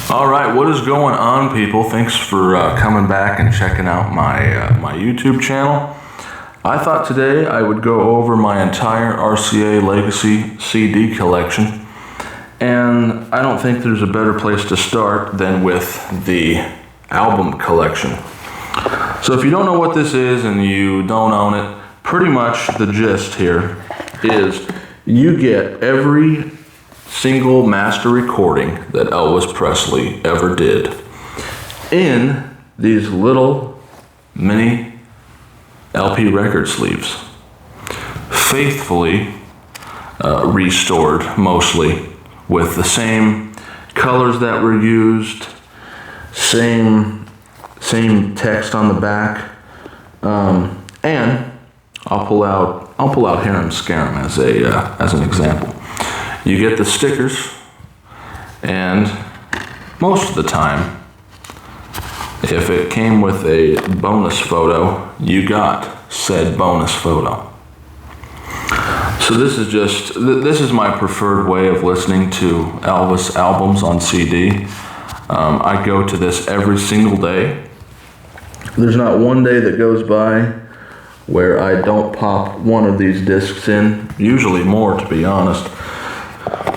All right, what is going on, people? Thanks for coming back and checking out my YouTube channel. I thought today I would go over my entire RCA Legacy CD collection, and I don't think there's a better place to start than with the album collection. So if you don't know what this is and you don't own it, pretty much the gist here is you get every single master recording that Elvis Presley ever did in these little mini LP record sleeves, faithfully restored, mostly with the same colors that were used, same text on the back, and I'll pull out Harem Scarum as an example. You get the stickers, and most of the time, if it came with a bonus photo, you got said bonus photo. So this is my preferred way of listening to Elvis albums on CD. I go to this every single day. There's not one day that goes by where I don't pop one of these discs in, usually more, to be honest.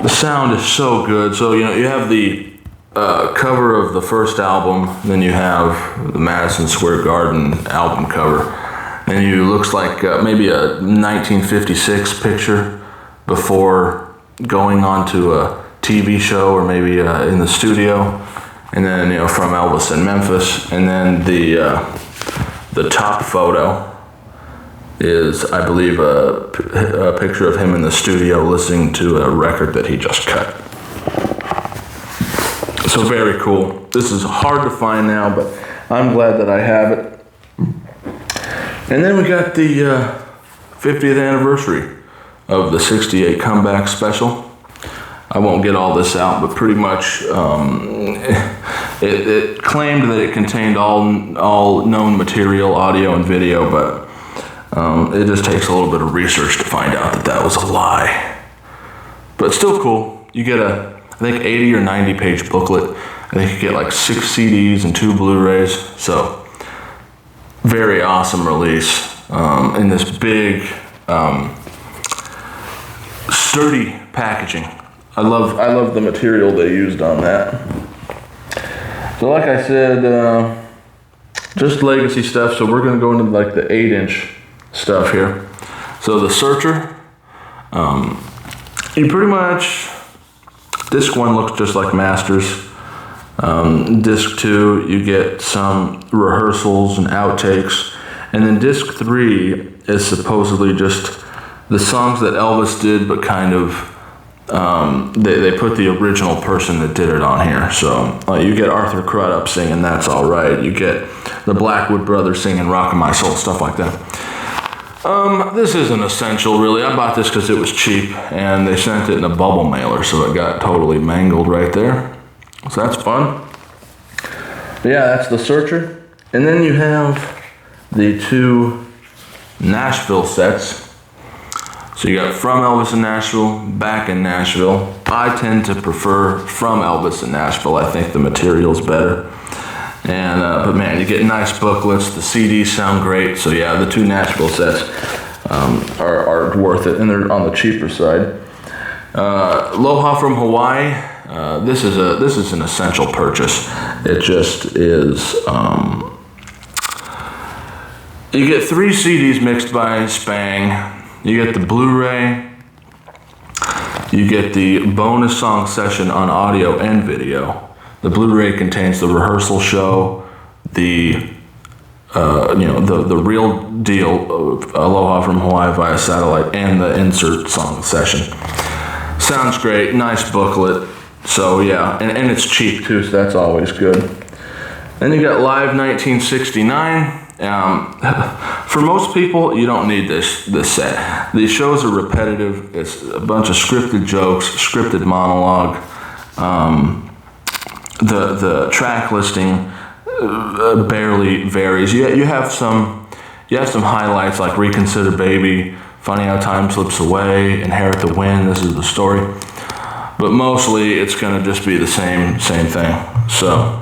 The sound is so good. So, you have the cover of the first album, then you have the Madison Square Garden album cover, and it looks like maybe a 1956 picture before going on to a TV show or maybe in the studio, and then, from Elvis in Memphis, and then the top photo is, I believe, a picture of him in the studio listening to a record that he just cut. So very cool. This is hard to find now, but I'm glad that I have it. And then we got the 50th anniversary of the 68 comeback special. I won't get all this out, but pretty much it claimed that it contained all known material, audio and video, but it just takes a little bit of research to find out that was a lie. But still cool. You get I think 80 or 90 page booklet. I think you get like 6 CDs and 2 Blu-rays. So very awesome release in this big, sturdy packaging. I love the material they used on that. So like I said, just legacy stuff. So we're gonna go into like the 8-inch stuff here. So the Searcher, you pretty much, disc 1 looks just like Masters. Disc 2, you get some rehearsals and outtakes, and then disc 3 is supposedly just the songs that Elvis did, but kind of they put the original person that did it on here. So you get Arthur Crudup singing "That's All Right," you get the Blackwood Brothers singing "Rockin' My Soul," stuff like that. This isn't essential, really. I bought this because it was cheap, and they sent it in a bubble mailer, so it got totally mangled right there. So that's fun. But yeah, that's the Searcher. And then you have the 2 Nashville sets. So you got From Elvis in Nashville, Back in Nashville. I tend to prefer From Elvis in Nashville. I think the material's better. And but man, you get nice booklets. The CDs sound great. So yeah, the 2 Nashville sets are worth it, and they're on the cheaper side. Aloha from Hawaii. This is an essential purchase. It just is. You get 3 CDs mixed by Spang. You get the Blu-ray. You get the bonus song session on audio and video. The Blu-ray contains the rehearsal show, the real deal of Aloha from Hawaii via satellite, and the insert song session. Sounds great, nice booklet. So yeah, and it's cheap too, so that's always good. Then you got Live 1969. For most people, you don't need this set. These shows are repetitive. It's a bunch of scripted jokes, scripted monologue. The track listing barely varies. You have some highlights like Reconsider Baby, Funny How Time Slips Away, Inherit the Wind, This Is the Story. but mostly it's going to just be the same thing. So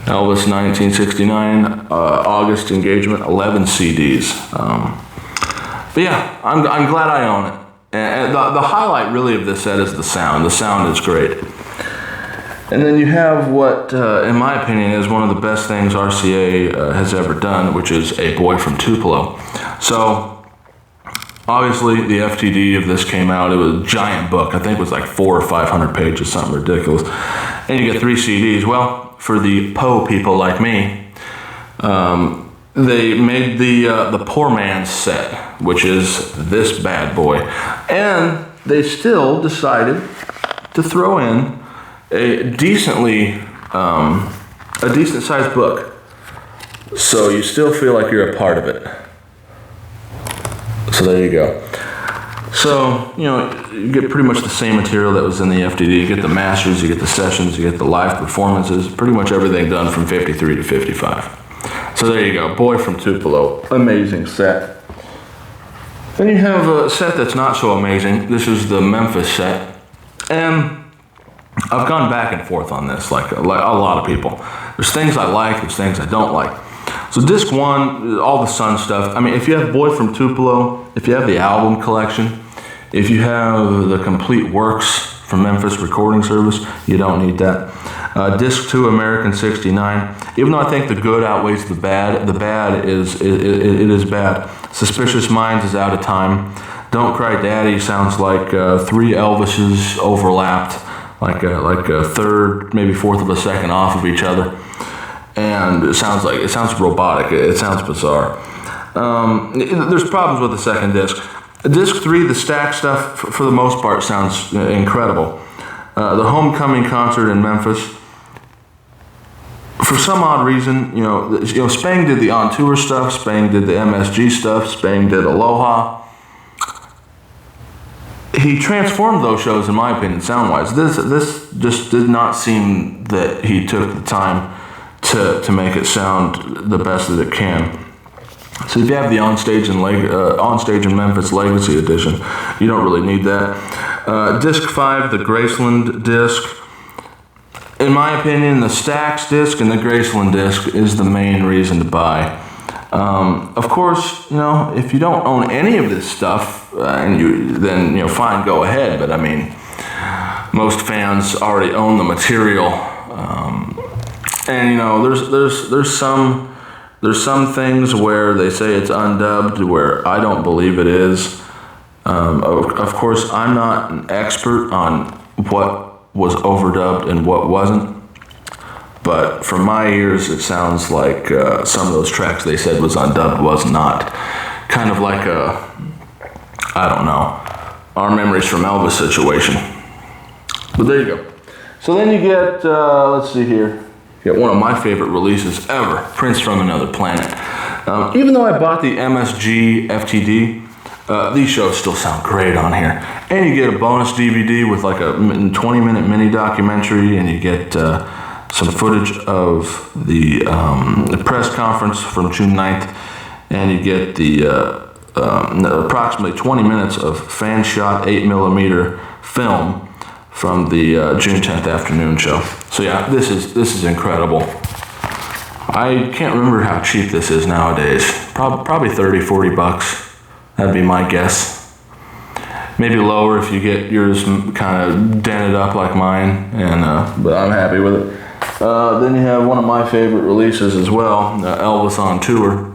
Elvis 1969 August engagement, 11 CDs. But yeah, I'm glad I own it. And the highlight really of this set is the sound. The sound is great. And then you have what, in my opinion, is one of the best things RCA has ever done, which is A Boy from Tupelo. So, obviously, the FTD of this came out. It was a giant book. I think it was like 400 or 500 pages, something ridiculous. And you get 3 CDs. Well, for the Poe people like me, they made the poor man's set, which is this bad boy. And they still decided to throw in a decent sized book, so you still feel like you're a part of it. So there you go. So, you get pretty much the same material that was in the FTD. You get the masters, you get the sessions, you get the live performances, pretty much everything done from 53 to 55. So there you go, Boy from Tupelo, amazing set. Then you have a set that's not so amazing. This is the Memphis set, and I've gone back and forth on this, like a lot of people. There's things I like, there's things I don't like. So disc 1, all the Sun stuff. I mean, if you have Boy from Tupelo, if you have the album collection, if you have the complete works from Memphis Recording Service, you don't need that. Disc 2, American 69. Even though I think the good outweighs the bad is bad. Suspicious Minds is out of time. Don't Cry Daddy sounds like 3 Elvises overlapped, like a third, maybe fourth of a second off of each other, and it sounds robotic. It sounds bizarre. There's problems with the second disc. Disc 3, the stack stuff, for the most part, sounds incredible. The Homecoming concert in Memphis. For some odd reason, Spang did the On Tour stuff, Spang did the MSG stuff, Spang did Aloha. He transformed those shows, in my opinion, sound-wise. This just did not seem that he took the time to make it sound the best that it can. So if you have the Onstage in Memphis Legacy Edition, you don't really need that. Disc 5, the Graceland disc. In my opinion, the Stax disc and the Graceland disc is the main reason to buy. Of course, if you don't own any of this stuff, then fine, go ahead. But I mean, most fans already own the material, and there's some things where they say it's undubbed, where I don't believe it is. Of course, I'm not an expert on what was overdubbed and what wasn't. But from my ears, it sounds like some of those tracks they said was undubbed was not. Kind of like Our Memories from Elvis situation. But there you go. So then you get, let's see here, you get one of my favorite releases ever, Prince from Another Planet. Even though I bought the MSG FTD, these shows still sound great on here. And you get a bonus DVD with like a 20-minute mini documentary, and you get some footage of the press conference from June 9th, and you get the approximately 20 minutes of fan-shot 8mm film from the June 10th afternoon show. So yeah, this is incredible. I can't remember how cheap this is nowadays. Probably 30, 40 bucks. That'd be my guess. Maybe lower if you get yours kind of dented up like mine, but I'm happy with it. Then you have one of my favorite releases as well, Elvis on Tour.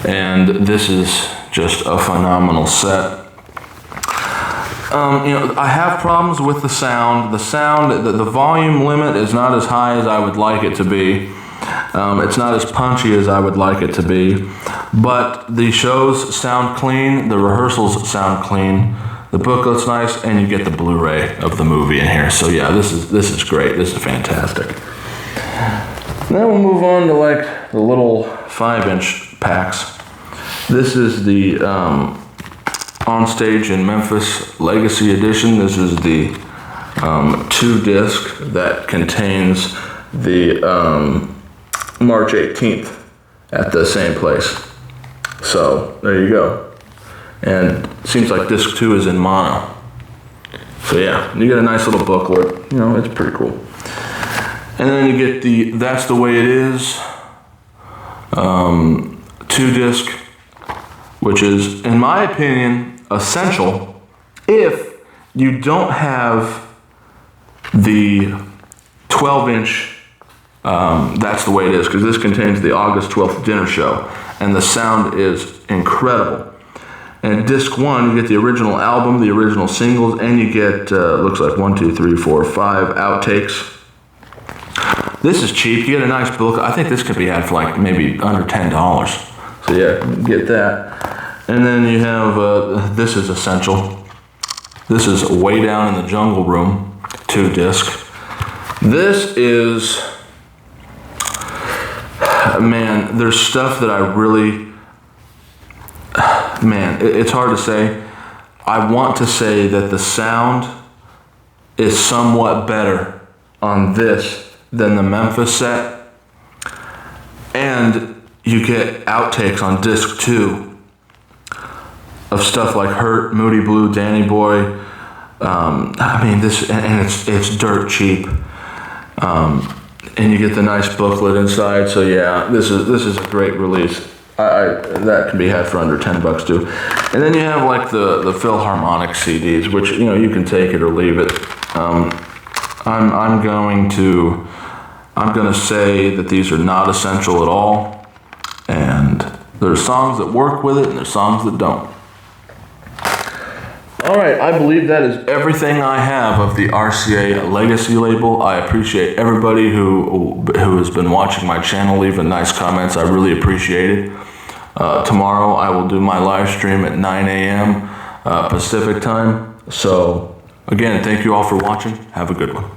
And this is just a phenomenal set. I have problems with the sound. The volume limit is not as high as I would like it to be. It's not as punchy as I would like it to be. But the shows sound clean, the rehearsals sound clean, the booklet's nice, and you get the Blu-ray of the movie in here. So yeah, this is great. This is fantastic. Then we'll move on to like the little 5-inch packs. This is the Onstage in Memphis Legacy Edition. This is the 2-disc that contains the March 18th at the same place. So there you go. And it seems like disc 2 is in mono. So yeah, you get a nice little booklet. You know, it's pretty cool. And then you get the That's the Way It Is 2-disc, which is, in my opinion, essential if you don't have the 12-inch That's the Way It Is, because this contains the August 12th dinner show, and the sound is incredible. And disc 1, you get the original album, the original singles, and you get, looks like 1, 2, 3, 4, 5 outtakes. This is cheap. You get a nice book. I think this could be had for like maybe under $10. So yeah, get that. And then you have, this is essential. This is Way Down in the Jungle Room, 2-disc. This is, man, there's stuff that I really, man, it's hard to say. I want to say that the sound is somewhat better on this than the Memphis set. And you get outtakes on disc 2 of stuff like Hurt, Moody Blue, Danny Boy. I mean, this, and it's dirt cheap. And you get the nice booklet inside. So yeah, this is a great release. That can be had for under $10 too. And then you have like the Philharmonic CDs, which, you know, you can take it or leave it. I'm going to say that these are not essential at all, and there's songs that work with it and there's songs that don't. All right, I believe that is everything I have of the RCA Legacy label. I appreciate everybody who has been watching my channel, leaving nice comments. I really appreciate it. Tomorrow I will do my live stream at 9 a.m. Pacific time. So again, thank you all for watching. Have a good one.